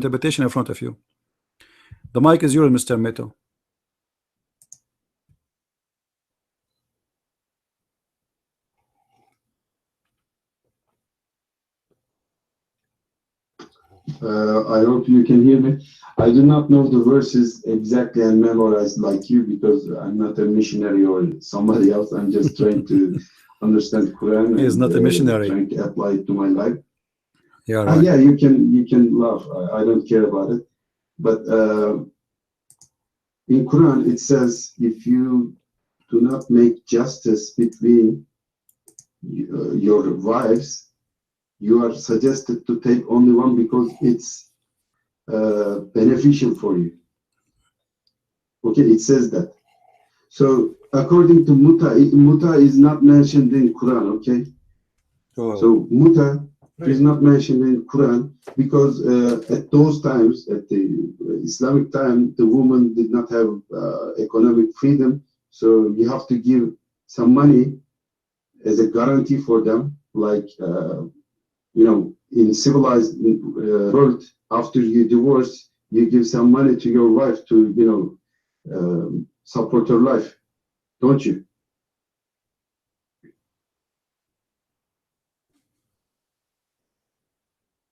interpretation in front of you. The mic is yours, Mr. Metu. I hope you can hear me. I do not know the verses exactly and memorized like you, because I'm not a missionary or somebody else. I'm just trying to understand Quran. He is not a missionary. Trying to apply it to my life. Yeah, right. Yeah, you can laugh. I don't care about it. But in Quran it says, if you do not make justice between your wives, you are suggested to take only one, because it's beneficial for you. Okay, it says that. So according to muta is not mentioned in Quran. Okay, so muta is not mentioned in Quran, because at those times, at the Islamic time, the woman did not have economic freedom. So you have to give some money as a guarantee for them, like in civilized world, after you divorce, you give some money to your wife to support her life, don't you?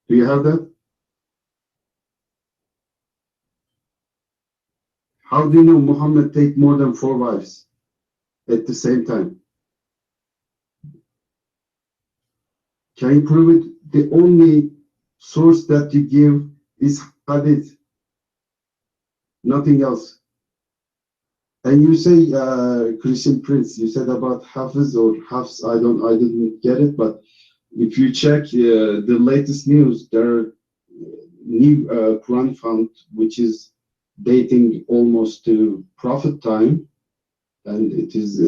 Do you have that? How do you know Muhammad take more than 4 wives at the same time? Can you prove it? The only source that you give is hadith, nothing else. And you say, Christian Prince, you said about Hafiz or Hafs, I didn't get it, but if you check the latest news, there are new Quran found, which is dating almost to Prophet time, and it is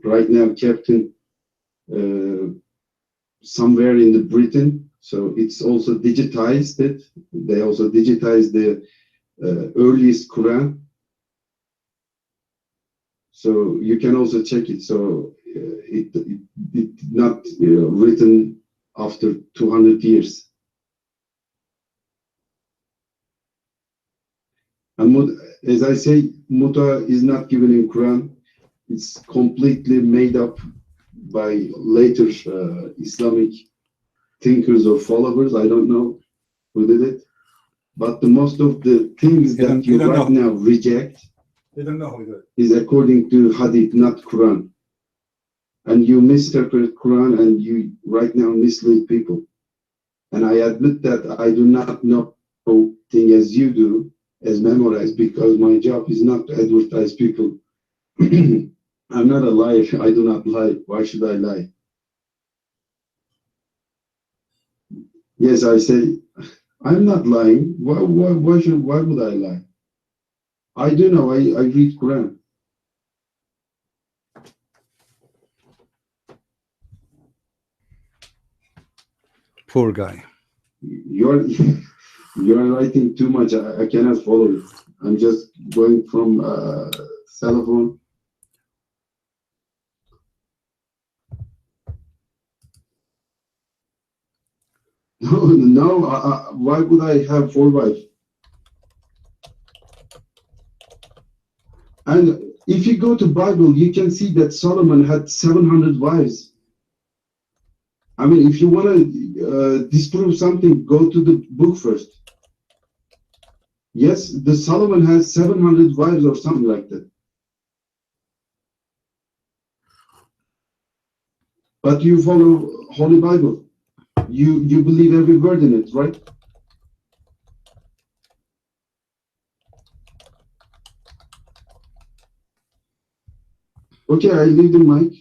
right now kept in somewhere in the Britain. So it's also digitized it. They also digitized the earliest Quran. So you can also check it. So it not written after 200 years. And as I say, muta is not given in Quran. It's completely made up by later Islamic thinkers or followers. I don't know who did it, but the most of the things that you right now reject, they don't know who did it, is according to Hadith, not Quran. And you misinterpret Quran, and you right now mislead people. And I admit that I do not know thing as you do, as memorized, because my job is not to advertise people. I'm not a liar. I do not lie. Why should I lie? Yes, I say, I'm not lying. Why would I lie? I do know. I read Quran. Poor guy. You're writing too much. I cannot follow it. I'm just going from cell phone. No. Why would I have 4 wives? And if you go to Bible, you can see that Solomon had 700 wives. I mean, if you want to disprove something, go to the book first. Yes, the Solomon has 700 wives or something like that. But you follow Holy Bible. You believe every word in it, right? Okay, I leave the mic.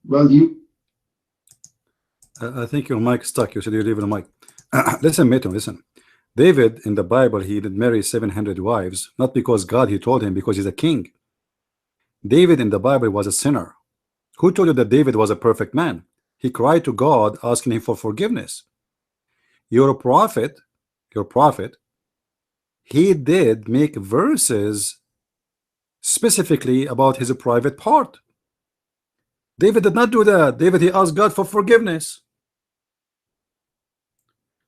Well, I think your mic is stuck. You said you leave the mic. Listen, Metu, listen. David in the Bible, he did marry 700 wives, not because God he told him, because he's a king. David in the Bible was a sinner. Who told you that David was a perfect man? He cried to God asking him for forgiveness. Your prophet he did make verses specifically about his private part. David did not do that. David, he asked God for forgiveness.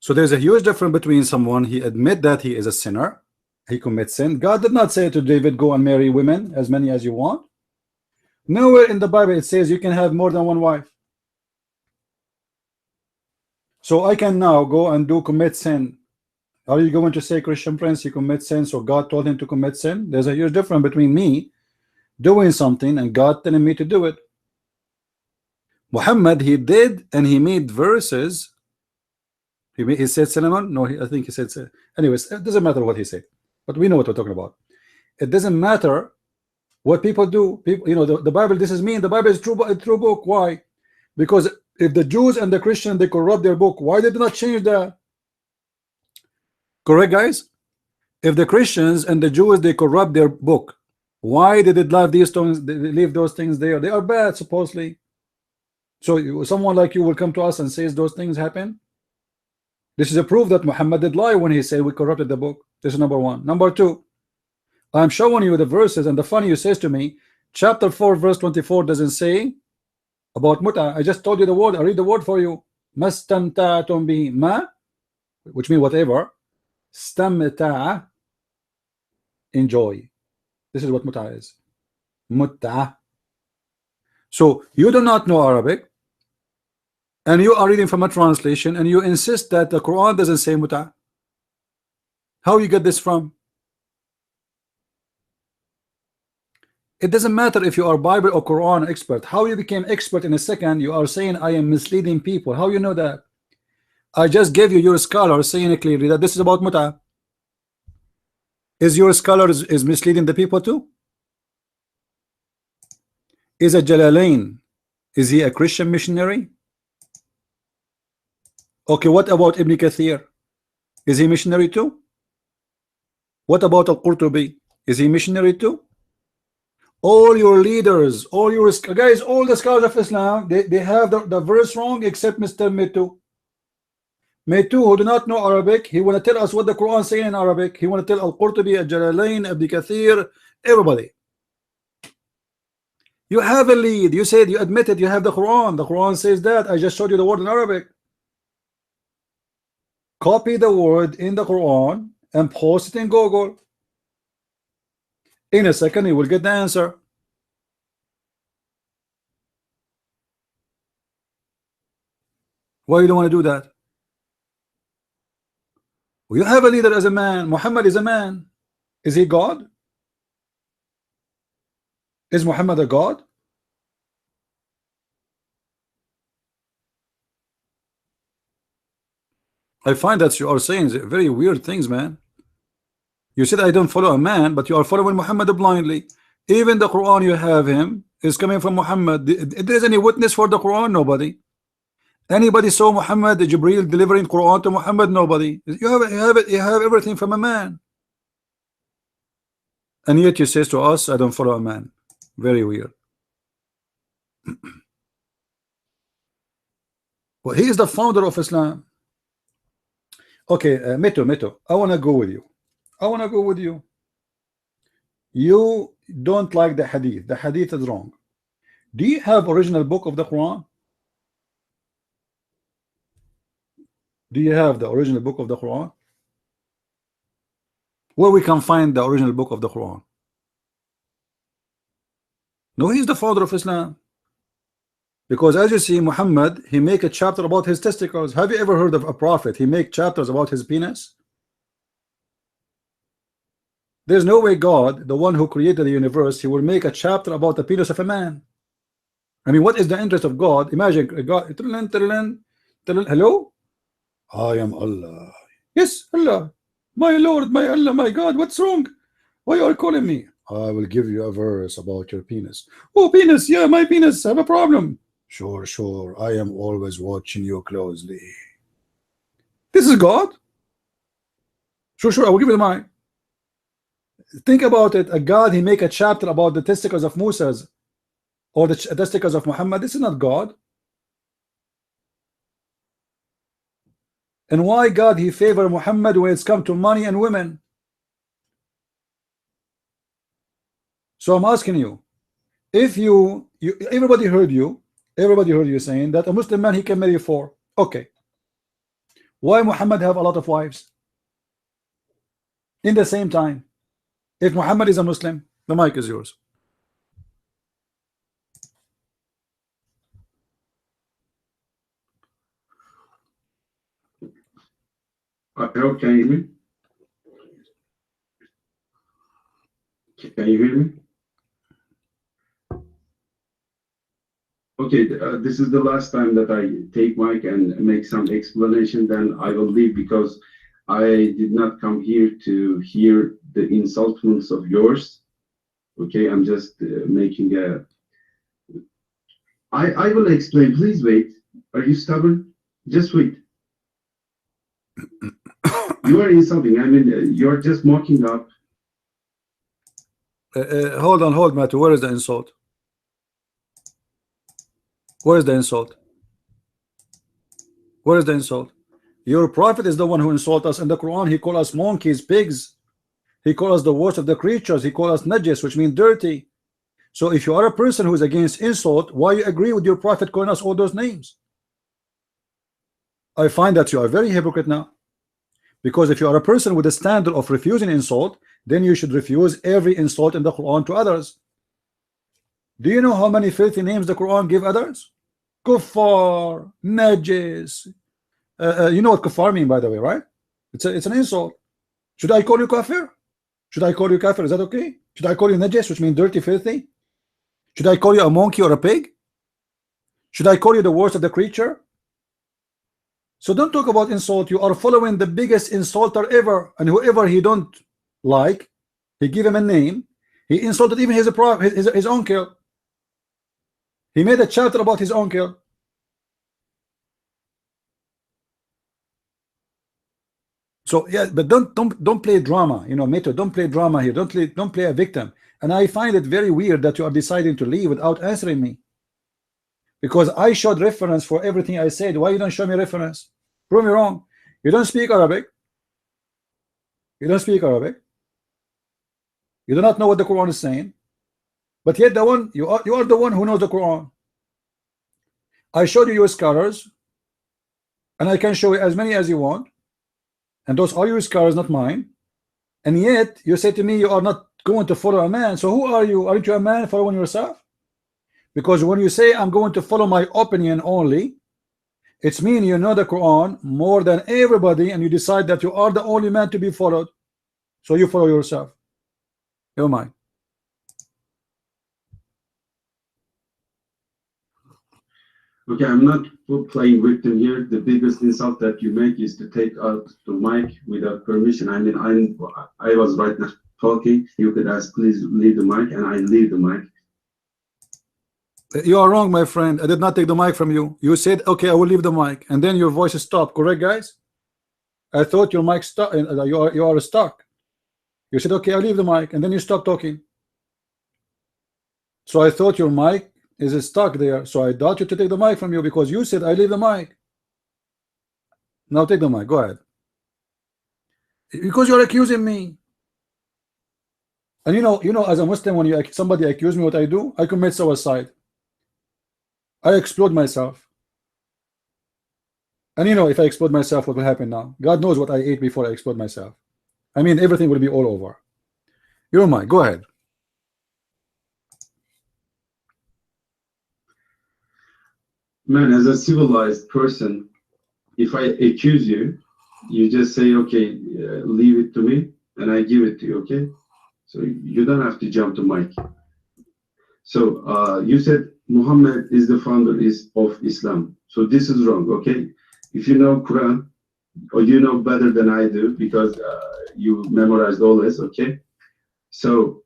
So there's a huge difference between someone, he admit that he is a sinner, he commits sin. God did not say to David, go and marry women, as many as you want. Nowhere in the Bible it says you can have more than one wife. So I can now go and commit sin. Are you going to say, Christian Prince, he commits sin, so God told him to commit sin? There's a huge difference between me doing something and God telling me to do it. Muhammad, he did, and he made verses. He said Solomon? No, I think he said. Anyways, it doesn't matter what he said, but we know what we're talking about. It doesn't matter what people do. People, you know, the Bible. This is mean. The Bible is a true book. Why? Because if the Jews and the Christians, they corrupt their book, why did they not change that? Correct, guys? If the Christians and the Jews, they corrupt their book, why did it leave these things? They leave those things there. They are bad, supposedly. So someone like you will come to us and says those things happen. This is a proof that Muhammad did lie when he said we corrupted the book. This is number one. Number two, I'm showing you the verses, and the funny you says to me, chapter 4 verse 24 doesn't say about muta. I just told you the word. I read the word for you. Mastamta'tum bihi ma, which means whatever. Stamta'a, enjoy. This is what muta is. Mutta. So you do not know Arabic, and you are reading from a translation, and you insist that the Quran doesn't say muta. How you get this from? It doesn't matter if you are Bible or Quran expert. How you became expert in a second? You are saying I am misleading people. How you know that? I just gave you your scholar saying clearly that this is about muta. Is your scholar is misleading the people too? Is a Jalalain, is he a Christian missionary? Okay, what about Ibn Kathir? Is he missionary too? What about Al-Qurtubi? Is he missionary too? All your leaders, all your guys, all the scholars of Islam, they have the verse wrong except Mr. Metu. Metu, who do not know Arabic, he want to tell us what the Quran saying in Arabic. He want to tell Al-Qurtubi, Al-Jalalain, Ibn Kathir, everybody. You have a lead. You said, you admitted you have the Quran. The Quran says that. I just showed you the word in Arabic. Copy the word in the Quran and post it in Google. In a second, you will get the answer. Why you don't want to do that? Well, you have a leader as a man. Muhammad is a man. Is he God? Is Muhammad a God? I find that you are saying very weird things, man. You said I don't follow a man, but you are following Muhammad blindly. Even the Quran you have him is coming from Muhammad. There is any witness for the Quran? Nobody. Anybody saw Muhammad, Jibreel delivering Quran to Muhammad? Nobody. You have everything from a man. And yet you say to us, I don't follow a man. Very weird. Well, he is the founder of Islam. Okay, Metu, I want to go with you. I want to go with you. You don't like the hadith. The hadith is wrong. Do you have original book of the Quran? Do you have the original book of the Quran? Where we can find the original book of the Quran? No, he's the father of Islam. Because as you see, Muhammad, he make a chapter about his testicles. Have you ever heard of a prophet? He make chapters about his penis? There's no way God, the one who created the universe, he will make a chapter about the penis of a man. I mean, what is the interest of God? Imagine God, hello? I am Allah. Yes, Allah. My Lord, my Allah, my God, what's wrong? Why are you calling me? I will give you a verse about your penis. Oh, penis, yeah, my penis, I have a problem. Sure, sure, I am always watching you closely. This is God? Sure, I will give you mine. Think about it. A God, he make a chapter about the testicles of Moses or the testicles of Muhammad. This is not God. And why God he favor Muhammad when it's come to money and women? So I'm asking you, if everybody heard you saying that a Muslim man, he can marry 4. Okay, why Muhammad have a lot of wives in the same time? If Muhammad is a Muslim, the mic is yours. Hello, can you hear me? Can you hear me? Okay, this is the last time that I take mic and make some explanation, then I will leave, because I did not come here to hear the insultments of yours. Okay, I'm just making a... I will explain. Please wait. Are you stubborn? Just wait. You are insulting. I mean, you're just mocking up. Hold on, Matthew. Where is the insult? Where is the insult? Where is the insult? Your prophet is the one who insult us in the Quran. He called us monkeys, pigs. He called us the worst of the creatures. He called us najis, which means dirty. So if you are a person who is against insult, why you agree with your prophet calling us all those names? I find that you are very hypocrite now. Because if you are a person with a standard of refusing insult, then you should refuse every insult in the Quran to others. Do you know how many filthy names the Quran give others? Kuffar, najis. You know what kuffar mean, by the way, right? It's an insult. Should I call you kafir? Should I call you kafir? Is that okay? Should I call you najis, which means dirty, filthy? Should I call you a monkey or a pig? Should I call you the worst of the creature? So don't talk about insult. You are following the biggest insulter ever, and whoever he don't like, he give him a name. He insulted even his uncle. He made a chapter about his uncle. So yeah, but don't play drama. You know, Metu, don't play drama here. Don't play a victim. And I find it very weird that you are deciding to leave without answering me. Because I showed reference for everything I said. Why you don't show me reference? Prove me wrong. You don't speak Arabic. You don't speak Arabic. You do not know what the Quran is saying. But yet you are the one who knows the Quran. I showed you your scholars, and I can show you as many as you want. And those are your scholars, not mine. And yet you say to me you are not going to follow a man. So who are you? Aren't you a man following yourself? Because when you say I'm going to follow my opinion only, it's mean you know the Quran more than everybody, and you decide that you are the only man to be followed. So you follow yourself. Never mind. Okay, I'm not playing victim here. The biggest insult that you make is to take out the mic without permission. I mean, I was right now talking. You could ask, please leave the mic, and I leave the mic. You are wrong, my friend. I did not take the mic from you. You said, okay, I will leave the mic, and then your voice stopped. Correct, guys? I thought your mic stopped. You are stuck. You said, okay, I'll leave the mic, and then you stopped talking. So I thought your mic is stuck there. So I doubt you to take the mic from you because you said I leave the mic. Now take the mic. Go ahead. Because you're accusing me. And you know, as a Muslim, when somebody accuse me, what I do? I commit suicide. I explode myself. And you know, if I explode myself, what will happen now? God knows what I ate before I explode myself. I mean, everything will be all over. You're mine. Go ahead. Man, as a civilized person, if I accuse you, you just say, okay, leave it to me, and I give it to you, okay? So you don't have to jump to mic. So you said Muhammad is the founder of Islam. So this is wrong, okay? If you know Quran, or you know better than I do, because you memorized all this, okay? So,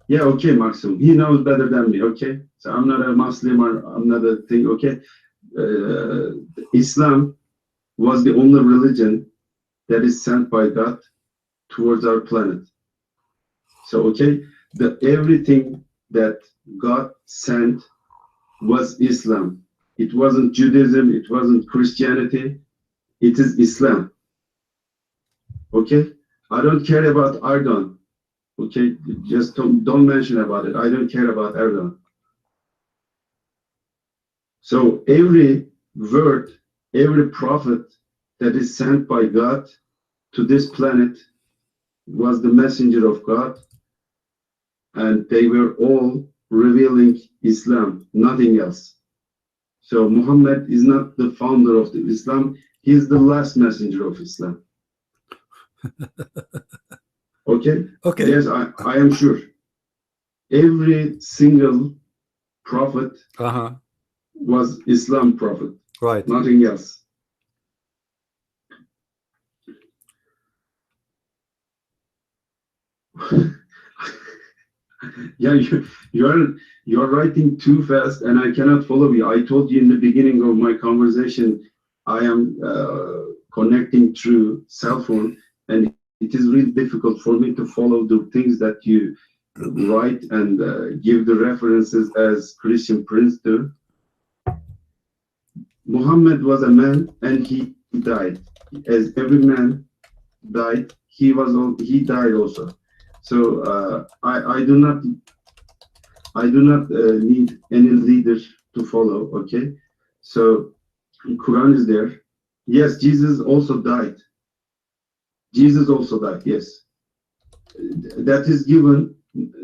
yeah, okay, Maxim, he knows better than me, okay? So I'm not a Muslim, or I'm not a thing, okay? Islam was the only religion that is sent by God towards our planet. So, okay, everything that God sent was Islam. It wasn't Judaism, it wasn't Christianity, it is Islam. Okay? I don't care about Erdogan. Okay, just don't mention about it. I don't care about Erdogan. So every word, every prophet that is sent by God to this planet was the messenger of God, and they were all revealing Islam, nothing else. So Muhammad is not the founder of the Islam, he is the last messenger of Islam. Okay? Okay. Yes, I am sure. Every single prophet was Islam prophet. Right. Nothing else. Yeah, you're writing too fast and I cannot follow you. I told you in the beginning of my conversation, I am connecting through cell phone, and it is really difficult for me to follow the things that you write and give the references as Christian Prince do. Muhammad was a man and he died. As every man died, he died also. So I do not need any leader to follow. Okay, so Quran is there. Yes, Jesus also died. Jesus also died. Yes, that is given.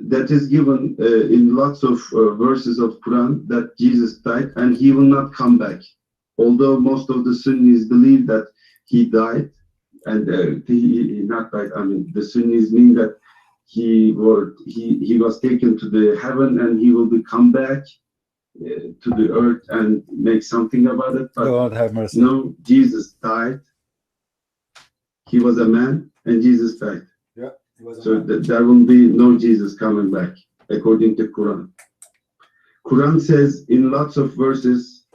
That is given in lots of verses of Quran that Jesus died and he will not come back. Although most of the Sunnis believe that he died, and he not died. I mean, the Sunnis mean that he was taken to the heaven and he will be come back to the earth and make something about it. But God have mercy. no, Jesus died. He was a man and Jesus died. Yeah, he was a so man. There will be no Jesus coming back according to Quran. Quran says in lots of verses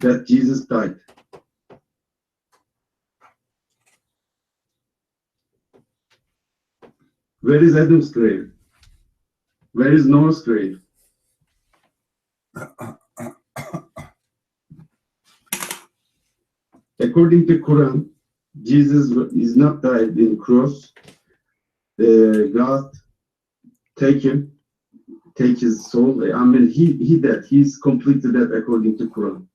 that Jesus died. Where is Adam's grave? Where is Noah's grave? According to Quran, Jesus is not died in cross. God take his soul. I mean, he dead. He's completely dead according to Quran.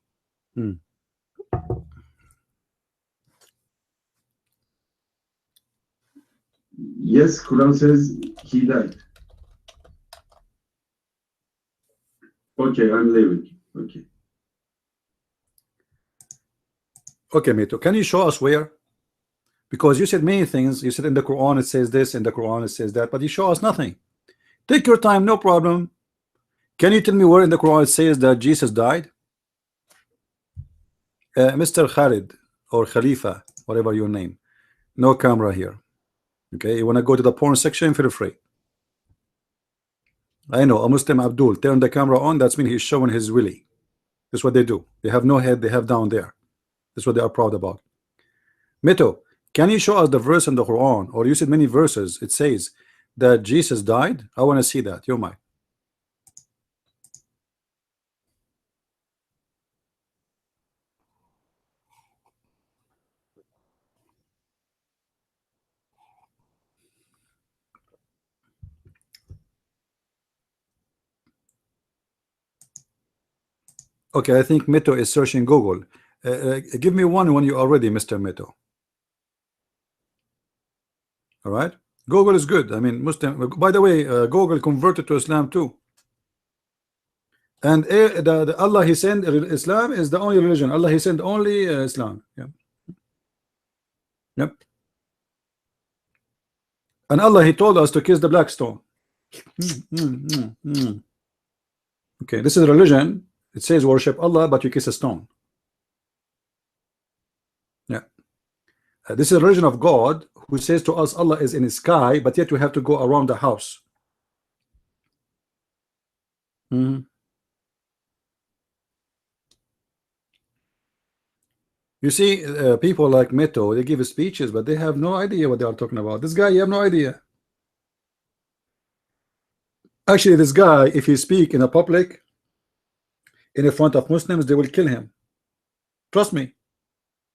Yes, Quran says he died. Okay, I'm leaving. Okay. Okay, Metu, can you show us where? Because you said many things. You said in the Quran it says this, in the Quran it says that, but you show us nothing. Take your time, no problem. Can you tell me where in the Quran it says that Jesus died? Mr. Khalid or Khalifa, whatever your name. No camera here. Okay, you want to go to the porn section, feel free. I know a Muslim Abdul turn the camera on, that's mean he's showing his willy. That's what they do. They have no head, they have down there. That's what they are proud about. Metu, can you show us the verse in the Quran, or you said many verses, it says that Jesus died? I want to see that. You're mine. Okay, I think Metu is searching Google. Give me one when you are ready, Mr. Metu. All right, Google is good. I mean, Muslim. By the way, Google converted to Islam too. And the Allah He sent Islam is the only religion. Allah He sent only Islam. Yeah. Yep. And Allah He told us to kiss the black stone. Okay, this is religion. It says worship Allah, but you kiss a stone. Yeah. This is a religion of God who says to us Allah is in the sky, but yet we have to go around the house. You see, people like Metu, they give speeches, but they have no idea what they are talking about. This guy, you have no idea. Actually, this guy, if he speak in a public, in front of Muslims, they will kill him. Trust me.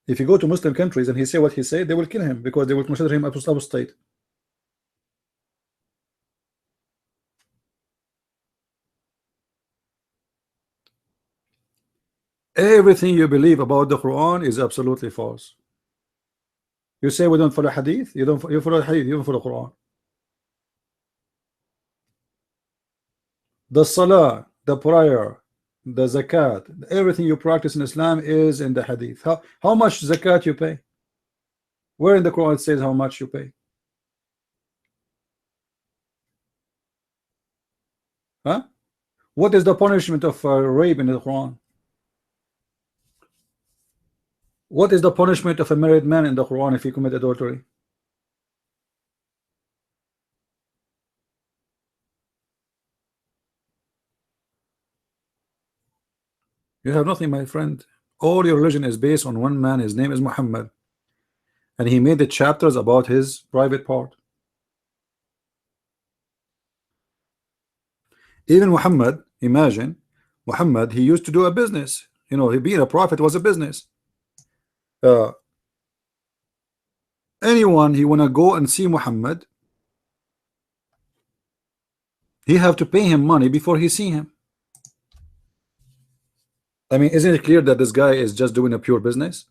If you go to Muslim countries and he say what he said, they will kill him because they will consider him apostate. Everything you believe about the Quran is absolutely false. You say we don't follow hadith, you follow hadith, you don't follow Quran. The salah, the prayer, the zakat, everything you practice in Islam is in the hadith. How much zakat you pay? Where in the Quran it says how much you pay? Huh? What is the punishment of rape in the Quran? What is the punishment of a married man in the Quran if he commit adultery? You have nothing, my friend. All your religion is based on one man. His name is Muhammad, and he made the chapters about his private part. Even Muhammad, imagine Muhammad, he used to do a business. You know, he being a prophet was a business. Anyone he wanna go and see Muhammad, he have to pay him money before he see him. I mean, isn't it clear that this guy is just doing a pure business?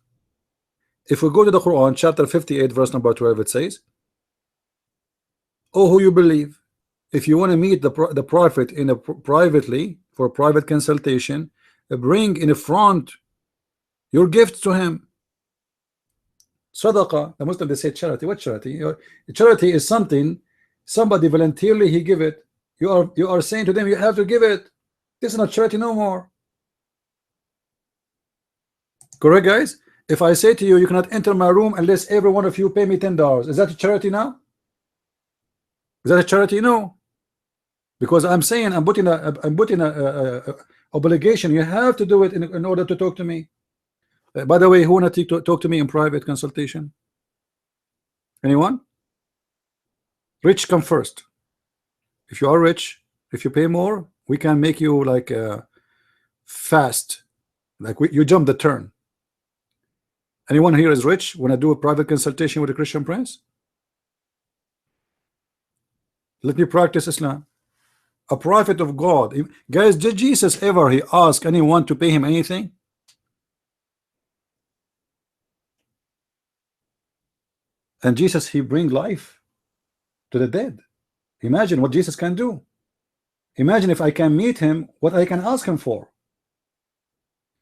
If we go to the Quran, chapter 58, verse number 12, it says, "Oh, who you believe, if you want to meet the prophet in a privately for private consultation, bring in front your gifts to him." Sadaqah, the Muslim they say charity. What charity? Charity is something somebody voluntarily he give it. You are saying to them you have to give it. This is not charity no more. Correct, guys? If I say to you, you cannot enter my room unless every one of you pay me $10, is that a charity now? Is that a charity? No, because I'm saying I'm putting a obligation. You have to do it in order to talk to me. By the way, who wanna talk to me in private consultation? Anyone? Rich come first. If you are rich, if you pay more, we can make you like fast, like you jump the turn. Anyone here is rich? Want to do a private consultation with a Christian prince? Let me practice Islam. A prophet of God. Guys, did Jesus ever he ask anyone to pay him anything? And Jesus, he bring life to the dead. Imagine what Jesus can do. Imagine if I can meet him, what I can ask him for.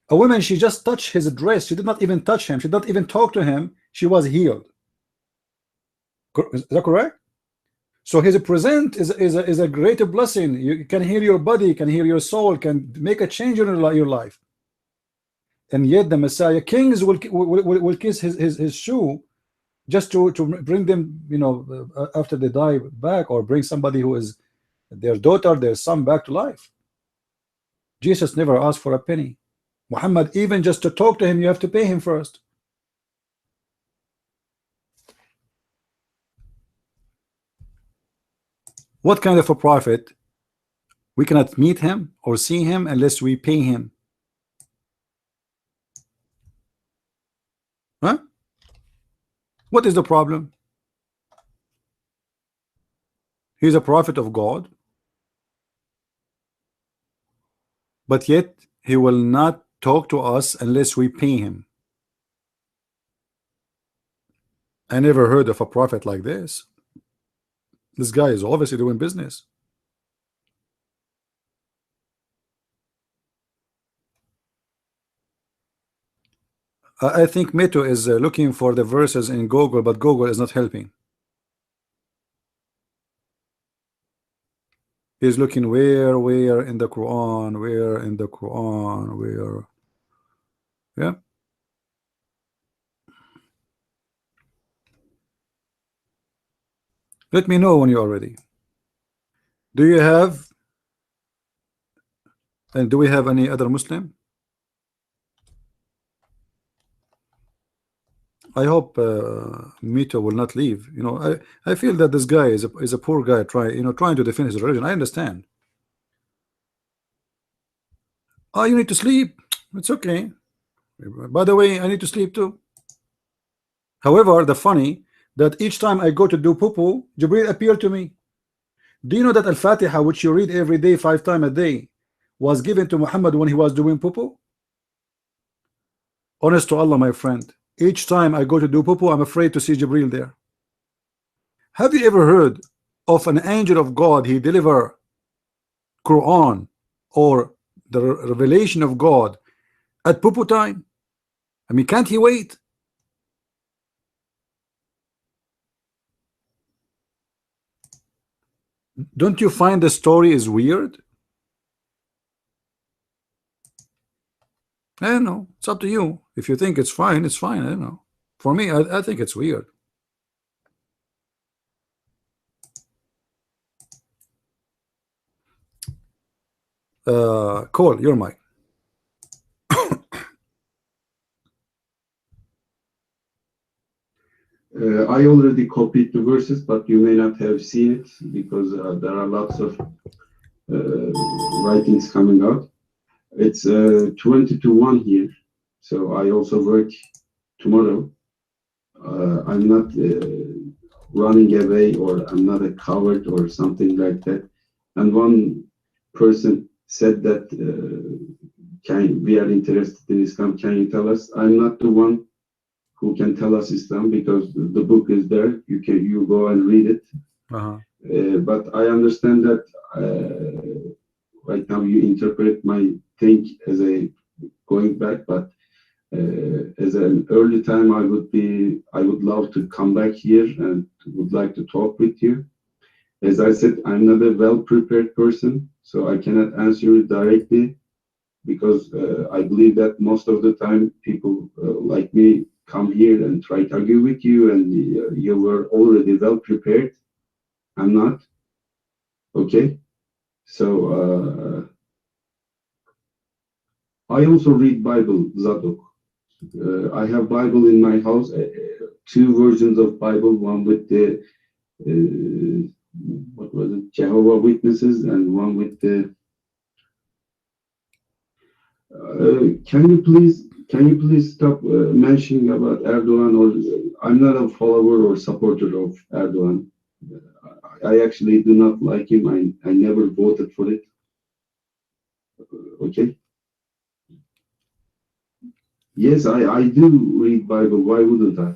A woman, she just touched his dress. She did not even touch him. She did not even talk to him. She was healed. Is that correct? So his present is a greater blessing. You can heal your body, can heal your soul, can make a change in your life. And yet the Messiah, kings will kiss his shoe just to bring them, you know, after they die back, or bring somebody who is their daughter, their son back to life. Jesus never asked for a penny. Muhammad, even just to talk to him, you have to pay him first. What kind of a prophet? We cannot meet him or see him unless we pay him. Huh? What is the problem? He's a prophet of God, but yet he will not talk to us unless we pay him. I never heard of a prophet like this. This guy is obviously doing business. I think Metu is looking for the verses in Google, but Google is not helping. He's looking where in the Quran, where in the Quran, where. Yeah. Let me know when you're ready. Do you have, and do we have any other Muslim? I hope Mito will not leave. You know, I feel that this guy is a poor guy trying to defend his religion. I understand. Oh, you need to sleep. It's okay. By the way, I need to sleep too. However, the funny that each time I go to do poo-poo, Jibril appeared to me. Do you know that Al-Fatiha, which you read every day 5 times a day, was given to Muhammad when he was doing poo-poo? Honest to Allah, my friend, each time I go to do poo-poo, I'm afraid to see Jibril there. Have you ever heard of an angel of God, he deliver Quran or the revelation of God at poo-poo time? I mean, can't he wait? Don't you find the story is weird? I don't know. It's up to you. If you think it's fine, it's fine. I don't know. For me, I think it's weird. Cole, your mic. I already copied the verses, but you may not have seen it because there are lots of writings coming out. It's 20 to 1 here, so I also work tomorrow. I'm not running away, or I'm not a coward or something like that. And one person said that we are interested in Islam. Can you tell us? I'm not the one who can tell us Islam because the book is there. You go and read it. But I understand that right now you interpret my thing as a going back, but as an early time, I would love to come back here and would like to talk with you. As I said, I'm not a well-prepared person, so I cannot answer you directly because I believe that most of the time people like me come here and try to argue with you, and you were already well-prepared. I'm not. Okay? So I also read Bible, Zadok. I have Bible in my house, 2 versions of Bible, one with the what was it, Jehovah Witnesses, and one with the can you please stop mentioning about Erdogan? Or I'm not a follower or supporter of Erdogan. I actually do not like him. I never voted for it. Okay. Yes, I do read Bible. Why wouldn't I?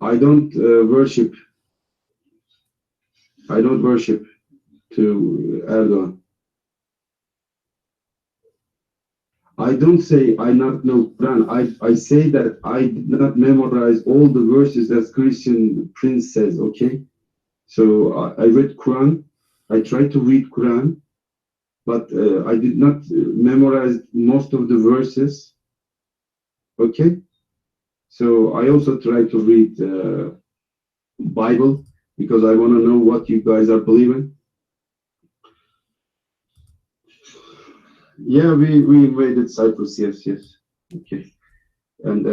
I don't worship. I don't worship to Erdogan. I don't say I not know Quran. I say that I did not memorize all the verses as Christian Prince says. Okay, so I read Quran. I tried to read Quran, but I did not memorize most of the verses. Okay, so I also try to read Bible because I want to know what you guys are believing. Yeah, we invaded Cyprus. Yes. Okay, and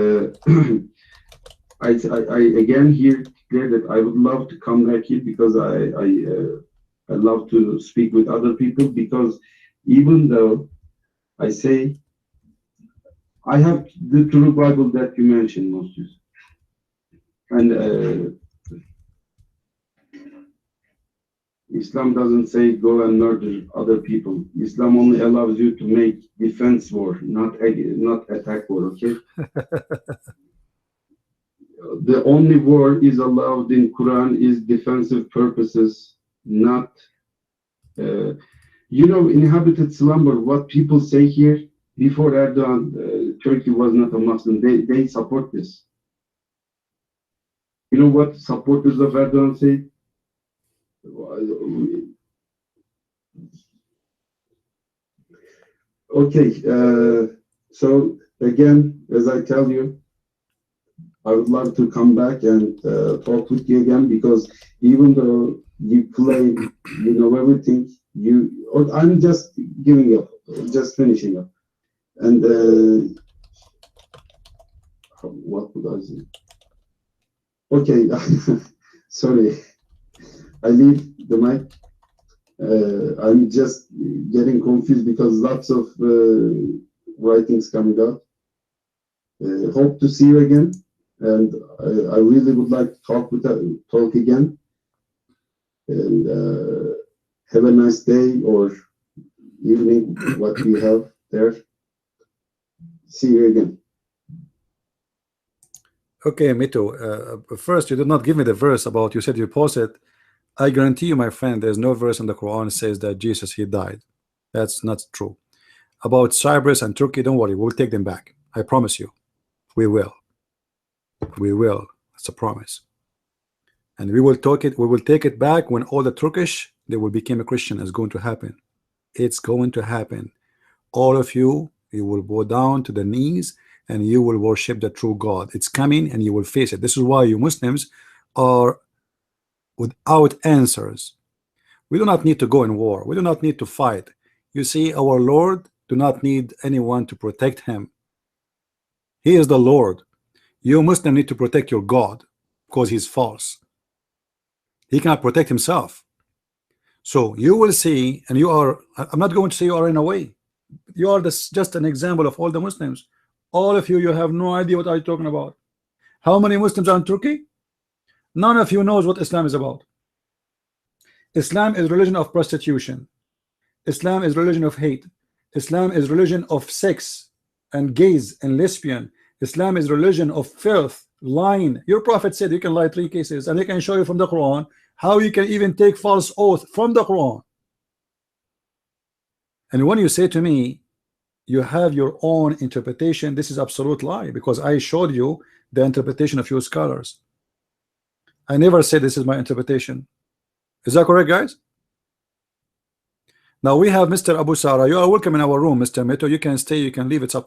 I again here declare that I would love to come back here because I love to speak with other people, because even though I say I have the true Bible that you mentioned, Moses, and Islam doesn't say go and murder other people. Islam only allows you to make defense war, not attack war. Okay. The only war is allowed in Quran is defensive purposes, not inhabited slumber. What people say here before Erdogan, Turkey was not a Muslim. They support this. You know what supporters of Erdogan say? Okay, so again, as I tell you, I would love to come back and talk with you again, because even though you claim you know everything, I'm just giving up, just finishing up. And what would I say? Okay, sorry, I leave the mic. I'm just getting confused because lots of writings coming out. Hope to see you again, and I really would like to talk again. And have a nice day, or evening what we have there. See you again. Okay, Metu, first you did not give me the verse about, you said you posted. I guarantee you, my friend, there's no verse in the Quran that says that Jesus, he died. That's not true. About Cyprus and Turkey, don't worry, we'll take them back. I promise you. We will. We will. That's a promise. And we will take it back when all the Turkish, they will become a Christian. Is going to happen. It's going to happen. All of you, you will go down to the knees and you will worship the true God. It's coming and you will face it. This is why you Muslims are without answers. We do not need to go in war. We do not need to fight. You see, our Lord do not need anyone to protect him. He is the Lord. You Muslim need to protect your God because he's false. He cannot protect himself. So you will see, and you are, I'm not going to say you are in a way. You are just an example of all the Muslims. All of you, you have no idea what I'm talking about. How many Muslims are in Turkey? None of you knows what Islam is about. Islam is religion of prostitution. Islam is religion of hate. Islam is religion of sex and gays and lesbian. Islam is religion of filth, lying. Your prophet said you can lie 3 cases, and they can show you from the Quran how you can even take false oath from the Quran. And when you say to me you have your own interpretation, this is absolute lie, because I showed you the interpretation of your scholars. I never said this is my interpretation. Is that correct, guys? Now we have Mr. Abu Sara. You are welcome in our room, Mr. Metu. You can stay, you can leave. It's up to you.